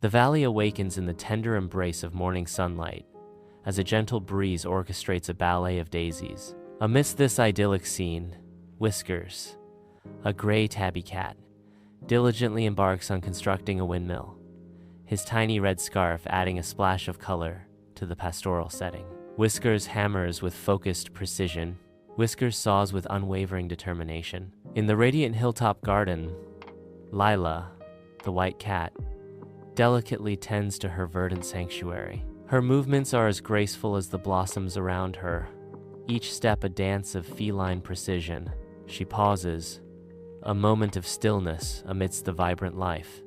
The valley awakens in the tender embrace of morning sunlight, as a gentle breeze orchestrates a ballet of daisies. Amidst this idyllic scene, Whiskers, a gray tabby cat, diligently embarks on constructing a windmill, his tiny red scarf adding a splash of color to the pastoral setting. Whiskers hammers with focused precision. Whiskers saws with unwavering determination. In the radiant hilltop garden, Lila, the white cat, delicately tends to her verdant sanctuary. Her movements are as graceful as the blossoms around her, each step a dance of feline precision. She pauses, a moment of stillness amidst the vibrant life,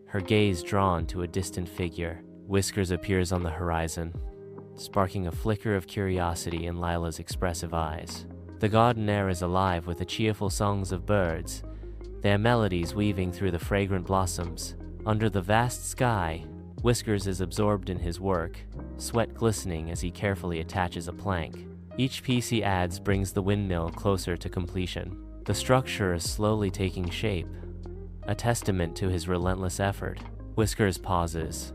her gaze drawn to a distant figure. Whiskers appears on the horizon, sparking a flicker of curiosity in Lila's expressive eyes. The garden air is alive with the cheerful songs of birds, their melodies weaving through the fragrant blossoms. Under the vast sky, Whiskers is absorbed in his work, sweat glistening as he carefully attaches a plank. Each piece he adds brings the windmill closer to completion. The structure is slowly taking shape, a testament to his relentless effort. Whiskers pauses,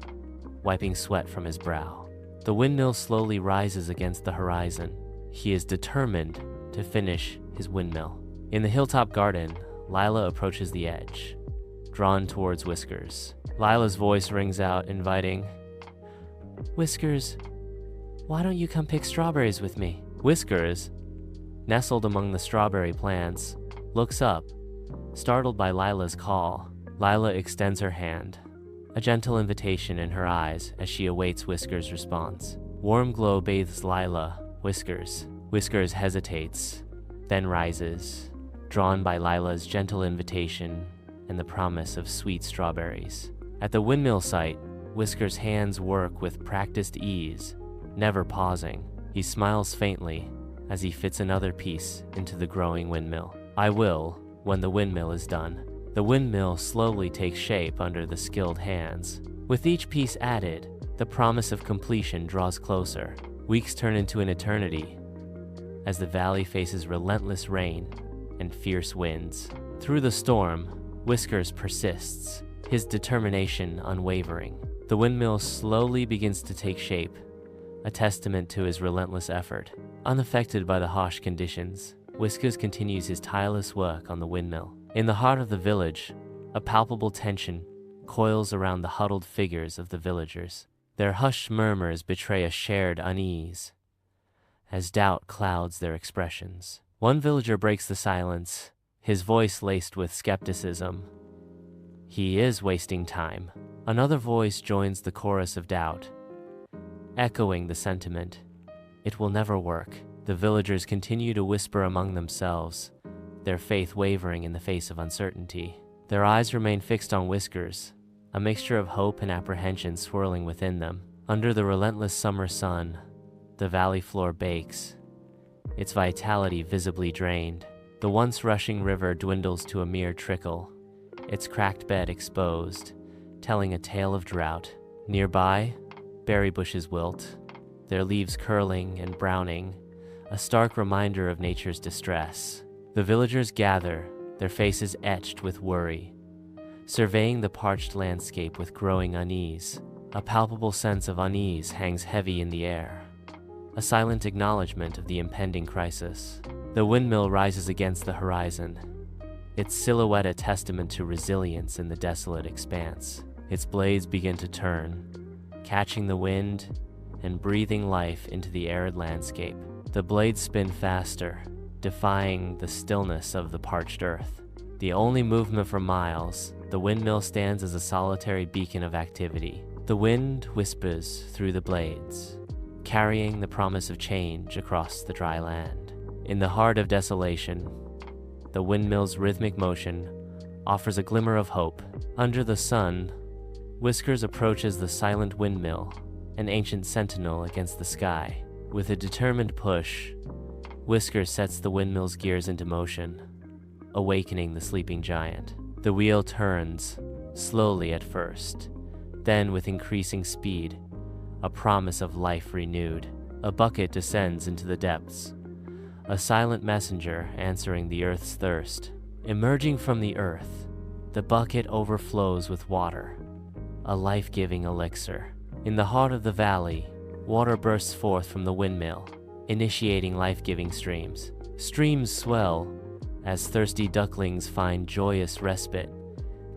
wiping sweat from his brow. The windmill slowly rises against the horizon. He is determined to finish his windmill. In the hilltop garden, Lila approaches the edge, drawn towards Whiskers. Lila's voice rings out, inviting, "Whiskers, why don't you come pick strawberries with me?" Whiskers, nestled among the strawberry plants, looks up, startled by Lila's call. Lila extends her hand, a gentle invitation in her eyes as she awaits Whiskers' response. Warm glow bathes Lila. Whiskers hesitates, then rises, drawn by Lila's gentle invitation and the promise of sweet strawberries. At the windmill site, Whiskers' hands work with practiced ease, never pausing. He smiles faintly as he fits another piece into the growing windmill. "I will, when the windmill is done." The windmill slowly takes shape under the skilled hands. With each piece added, the promise of completion draws closer. Weeks turn into an eternity as the valley faces relentless rain and fierce winds. Through the storm, Whiskers persists, his determination unwavering. The windmill slowly begins to take shape, a testament to his relentless effort. Unaffected by the harsh conditions, Whiskers continues his tireless work on the windmill. In the heart of the village, a palpable tension coils around the huddled figures of the villagers. Their hushed murmurs betray a shared unease, as doubt clouds their expressions. One villager breaks the silence, his voice laced with skepticism. "He is wasting time." Another voice joins the chorus of doubt, echoing the sentiment, "It will never work." The villagers continue to whisper among themselves, their faith wavering in the face of uncertainty. Their eyes remain fixed on Whiskers, a mixture of hope and apprehension swirling within them. Under the relentless summer sun, the valley floor bakes, its vitality visibly drained. The once rushing river dwindles to a mere trickle, its cracked bed exposed, telling a tale of drought. Nearby, berry bushes wilt, their leaves curling and browning, a stark reminder of nature's distress. The villagers gather, their faces etched with worry, surveying the parched landscape with growing unease. A palpable sense of unease hangs heavy in the air, a silent acknowledgement of the impending crisis. The windmill rises against the horizon, its silhouette a testament to resilience in the desolate expanse. Its blades begin to turn, catching the wind and breathing life into the arid landscape. The blades spin faster, defying the stillness of the parched earth. The only movement for miles, the windmill stands as a solitary beacon of activity. The wind whispers through the blades, carrying the promise of change across the dry land. In the heart of desolation, the windmill's rhythmic motion offers a glimmer of hope. Under the sun, Whiskers approaches the silent windmill, an ancient sentinel against the sky. With a determined push, Whiskers sets the windmill's gears into motion, awakening the sleeping giant. The wheel turns, slowly at first, then with increasing speed, a promise of life renewed. A bucket descends into the depths, a silent messenger answering the earth's thirst. Emerging from the earth, the bucket overflows with water, a life-giving elixir. In the heart of the valley, water bursts forth from the windmill, initiating life-giving streams. Streams swell as thirsty ducklings find joyous respite,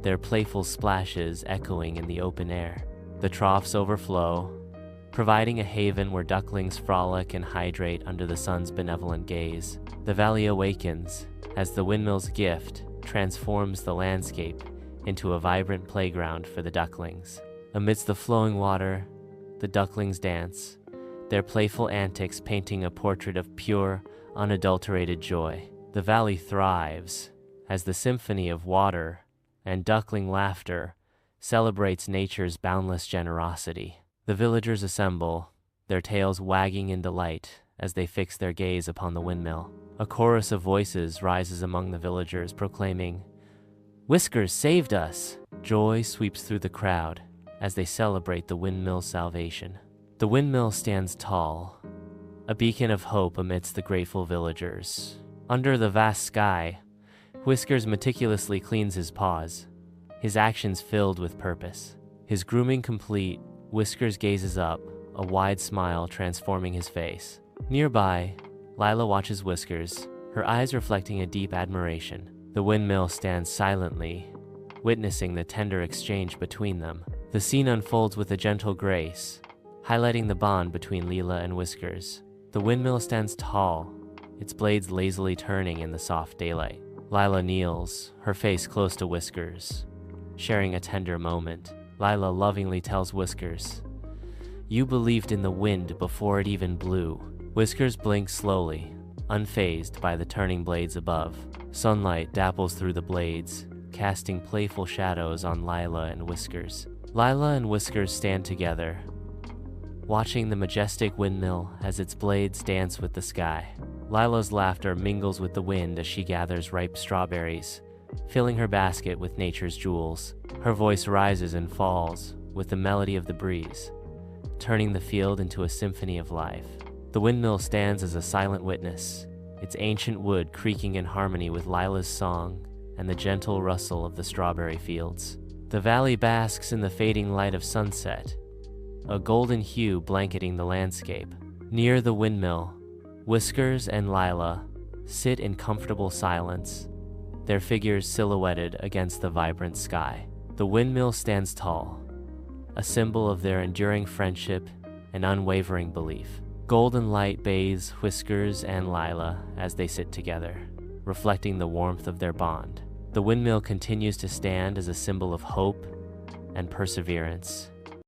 their playful splashes echoing in the open air. The troughs overflow, providing a haven where ducklings frolic and hydrate under the sun's benevolent gaze. The valley awakens as the windmill's gift transforms the landscape into a vibrant playground for the ducklings. Amidst the flowing water, the ducklings dance, their playful antics painting a portrait of pure, unadulterated joy. The valley thrives as the symphony of water and duckling laughter celebrates nature's boundless generosity. The villagers assemble, their tails wagging in delight as they fix their gaze upon the windmill. A chorus of voices rises among the villagers proclaiming, "Whiskers saved us!" Joy sweeps through the crowd as they celebrate the windmill's salvation. The windmill stands tall, a beacon of hope amidst the grateful villagers. Under the vast sky, Whiskers meticulously cleans his paws, his actions filled with purpose. His grooming complete, Whiskers gazes up, a wide smile transforming his face. Nearby, Lila watches Whiskers, her eyes reflecting a deep admiration. The windmill stands silently, witnessing the tender exchange between them. The scene unfolds with a gentle grace, highlighting the bond between Lila and Whiskers. The windmill stands tall, its blades lazily turning in the soft daylight. Lila kneels, her face close to Whiskers, sharing a tender moment. Lila lovingly tells Whiskers, "You believed in the wind before it even blew." Whiskers blinks slowly, unfazed by the turning blades above. Sunlight dapples through the blades, casting playful shadows on Lila and Whiskers. Lila and Whiskers stand together, watching the majestic windmill as its blades dance with the sky. Lila's laughter mingles with the wind as she gathers ripe strawberries, filling her basket with nature's jewels. Her voice rises and falls with the melody of the breeze, turning the field into a symphony of life. The windmill stands as a silent witness, its ancient wood creaking in harmony with Lila's song and the gentle rustle of the strawberry fields. The valley basks in the fading light of sunset, a golden hue blanketing the landscape. Near the windmill, Whiskers and Lila sit in comfortable silence, their figures silhouetted against the vibrant sky. The windmill stands tall, a symbol of their enduring friendship and unwavering belief. Golden light bathes Whiskers and Lila as they sit together, reflecting the warmth of their bond. The windmill continues to stand as a symbol of hope and perseverance,